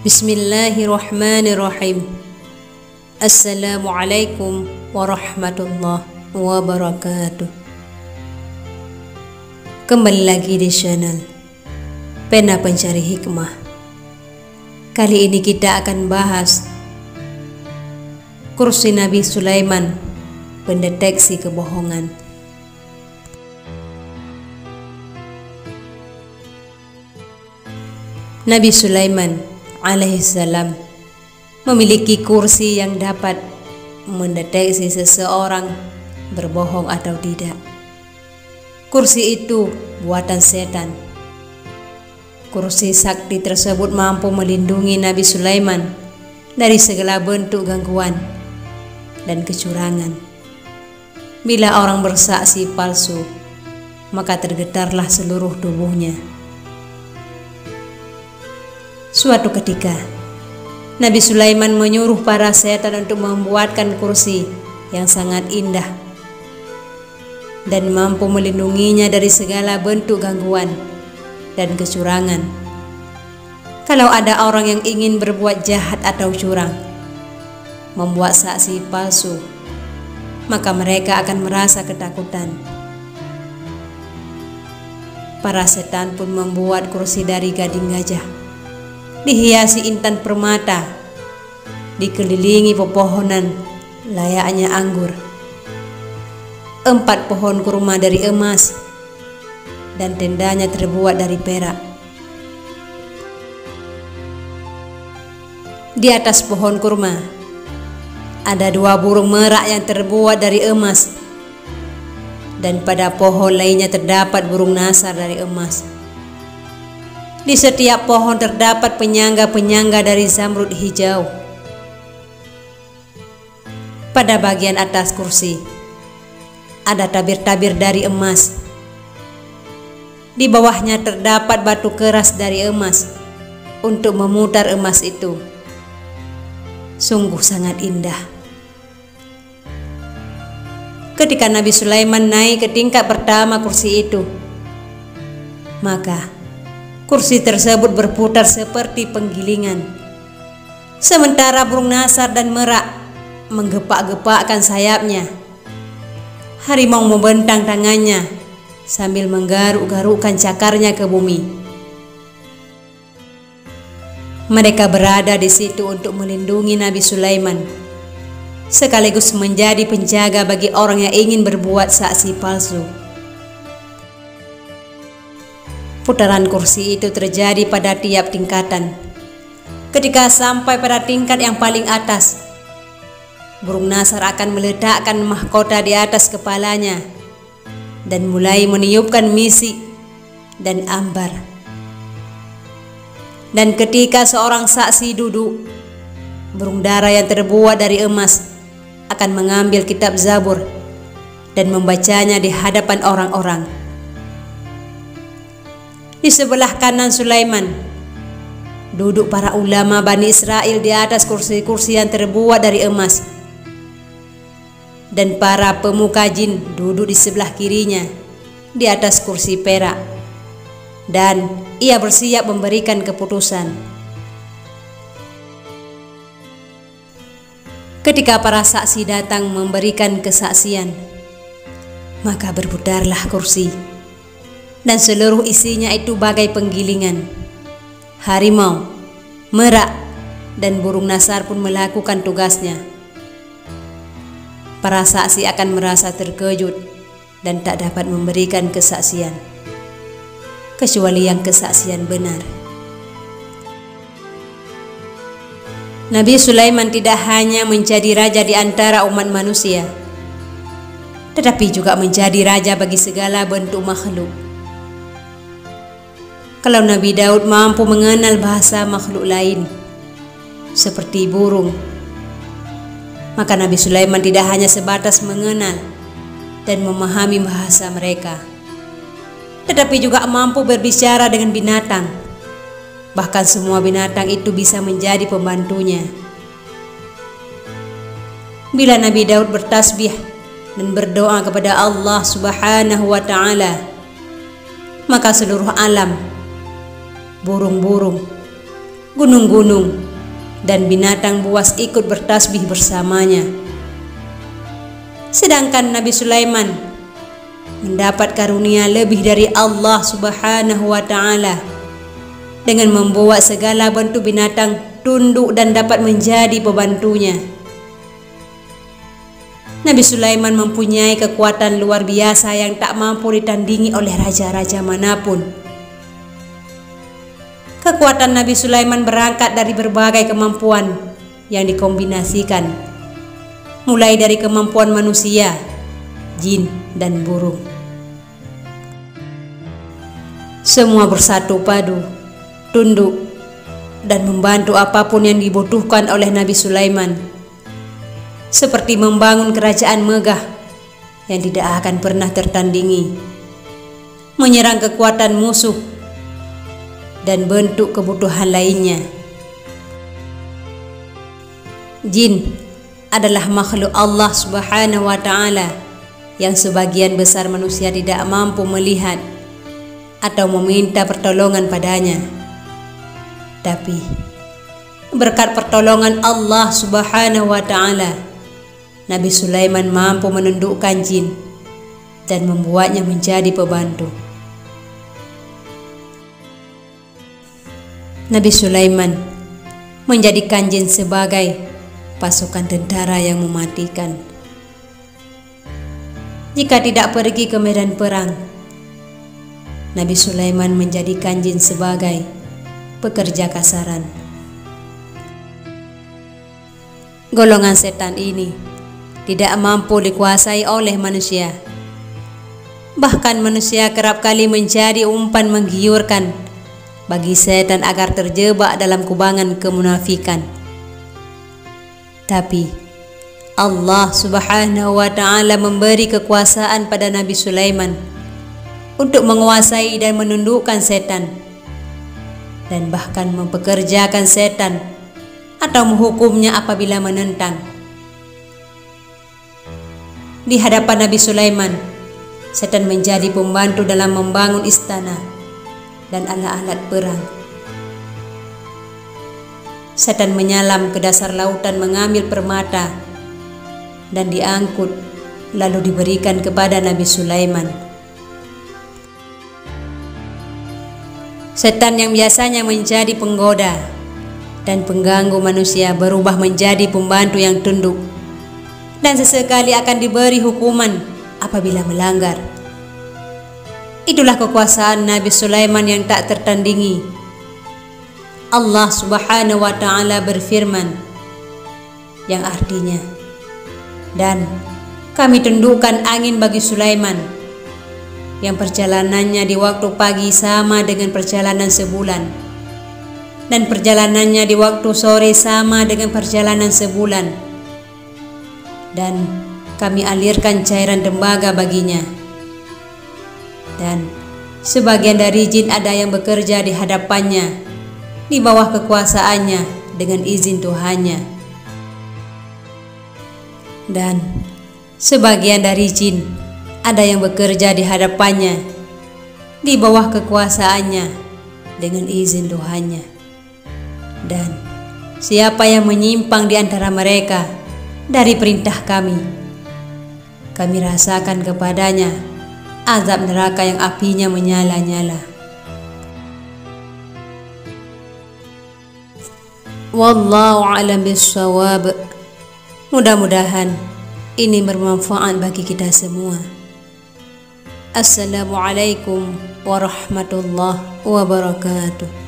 Bismillahirrahmanirrahim. Assalamualaikum warahmatullahi wabarakatuh. Kembali lagi di channel Pena Pencari Hikmah. Kali ini kita akan bahas kursi Nabi Sulaiman, pendeteksi kebohongan. Nabi Sulaiman alaihissalam memiliki kursi yang dapat mendeteksi seseorang berbohong atau tidak. Kursi itu buatan setan. Kursi sakti tersebut mampu melindungi Nabi Sulaiman dari segala bentuk gangguan dan kecurangan. Bila orang bersaksi palsu, maka tergetarlah seluruh tubuhnya. Suatu ketika, Nabi Sulaiman menyuruh para setan untuk membuatkan kursi yang sangat indah dan mampu melindunginya dari segala bentuk gangguan dan kecurangan. Kalau ada orang yang ingin berbuat jahat atau curang, membuat saksi palsu, maka mereka akan merasa ketakutan. Para setan pun membuat kursi dari gading gajah, dihiasi intan permata, dikelilingi pepohonan layaknya anggur, 4 pohon kurma dari emas, dan tendanya terbuat dari perak. Di atas pohon kurma ada 2 burung merak yang terbuat dari emas, dan pada pohon lainnya terdapat burung nasar dari emas. Di setiap pohon terdapat penyangga-penyangga dari zamrud hijau. Pada bagian atas kursi ada tabir-tabir dari emas. Di bawahnya terdapat batu keras dari emas untuk memutar emas itu. Sungguh sangat indah. Ketika Nabi Sulaiman naik ke tingkat pertama kursi itu, maka kursi tersebut berputar seperti penggilingan, sementara burung nasar dan merak menggepak-gepakkan sayapnya. Harimau membentang tangannya sambil menggaruk-garukkan cakarnya ke bumi. Mereka berada di situ untuk melindungi Nabi Sulaiman, sekaligus menjadi penjaga bagi orang yang ingin berbuat saksi palsu. Putaran kursi itu terjadi pada tiap tingkatan. Ketika sampai pada tingkat yang paling atas, burung nasar akan meletakkan mahkota di atas kepalanya dan mulai meniupkan misik dan ambar. Dan ketika seorang saksi duduk, burung dara yang terbuat dari emas akan mengambil kitab Zabur dan membacanya di hadapan orang-orang. Di sebelah kanan Sulaiman duduk para ulama Bani Israel di atas kursi-kursi yang terbuat dari emas, dan para pemuka jin duduk di sebelah kirinya di atas kursi perak, dan ia bersiap memberikan keputusan. Ketika para saksi datang memberikan kesaksian, maka berputarlah kursi, dan seluruh isinya itu bagai penggilingan. Harimau, merak, dan burung nasar pun melakukan tugasnya. Para saksi akan merasa terkejut dan tak dapat memberikan kesaksian, kecuali yang kesaksian benar. Nabi Sulaiman tidak hanya menjadi raja di antara umat manusia, tetapi juga menjadi raja bagi segala bentuk makhluk. Kalau Nabi Daud mampu mengenal bahasa makhluk lain seperti burung, maka Nabi Sulaiman tidak hanya sebatas mengenal dan memahami bahasa mereka, tetapi juga mampu berbicara dengan binatang. Bahkan semua binatang itu bisa menjadi pembantunya. Bila Nabi Daud bertasbih dan berdoa kepada Allah Subhanahu wa Ta'ala, maka seluruh alam, burung-burung, gunung-gunung, dan binatang buas ikut bertasbih bersamanya. Sedangkan Nabi Sulaiman mendapat karunia lebih dari Allah Subhanahu wa Ta'ala dengan membawa segala bentuk binatang tunduk dan dapat menjadi pembantunya. Nabi Sulaiman mempunyai kekuatan luar biasa yang tak mampu ditandingi oleh raja-raja manapun. Kekuatan Nabi Sulaiman berangkat dari berbagai kemampuan yang dikombinasikan, mulai dari kemampuan manusia, jin, dan burung. Semua bersatu padu, tunduk, dan membantu apapun yang dibutuhkan oleh Nabi Sulaiman, seperti membangun kerajaan megah yang tidak akan pernah tertandingi, menyerang kekuatan musuh, dan bentuk kebutuhan lainnya. Jin adalah makhluk Allah Subhanahu wa Ta'ala yang sebagian besar manusia tidak mampu melihat atau meminta pertolongan padanya. Tapi berkat pertolongan Allah Subhanahu wa Ta'ala, Nabi Sulaiman mampu menundukkan jin dan membuatnya menjadi pembantu. Nabi Sulaiman menjadikan jin sebagai pasukan tentara yang mematikan. Jika tidak pergi ke medan perang, Nabi Sulaiman menjadikan jin sebagai pekerja kasaran. Golongan setan ini tidak mampu dikuasai oleh manusia. Bahkan manusia kerap kali menjadi umpan menggiurkan bagi setan agar terjebak dalam kubangan kemunafikan. Tapi Allah Subhanahu wa Ta'ala memberi kekuasaan pada Nabi Sulaiman untuk menguasai dan menundukkan setan, dan bahkan mempekerjakan setan atau menghukumnya apabila menentang. Di hadapan Nabi Sulaiman, setan menjadi pembantu dalam membangun istana dan alat-alat perang. Setan menyalam ke dasar lautan mengambil permata dan diangkut lalu diberikan kepada Nabi Sulaiman. Setan yang biasanya menjadi penggoda dan pengganggu manusia berubah menjadi pembantu yang tunduk dan sesekali akan diberi hukuman apabila melanggar. Itulah kekuasaan Nabi Sulaiman yang tak tertandingi. Allah Subhanahu wa Ta'ala berfirman, yang artinya, dan kami tundukkan angin bagi Sulaiman, yang perjalanannya di waktu pagi sama dengan perjalanan sebulan, dan perjalanannya di waktu sore sama dengan perjalanan sebulan, dan kami alirkan cairan tembaga baginya. Dan sebagian dari jin ada yang bekerja di hadapannya di bawah kekuasaannya dengan izin Tuhannya. Dan sebagian dari jin ada yang bekerja di hadapannya di bawah kekuasaannya dengan izin Tuhannya. Dan siapa yang menyimpang di antara mereka dari perintah kami, kami rasakan kepadanya azab neraka yang apinya menyala-nyala. Wallahu a'lam bishawab. Mudah-mudahan ini bermanfaat bagi kita semua. Assalamualaikum warahmatullahi wabarakatuh.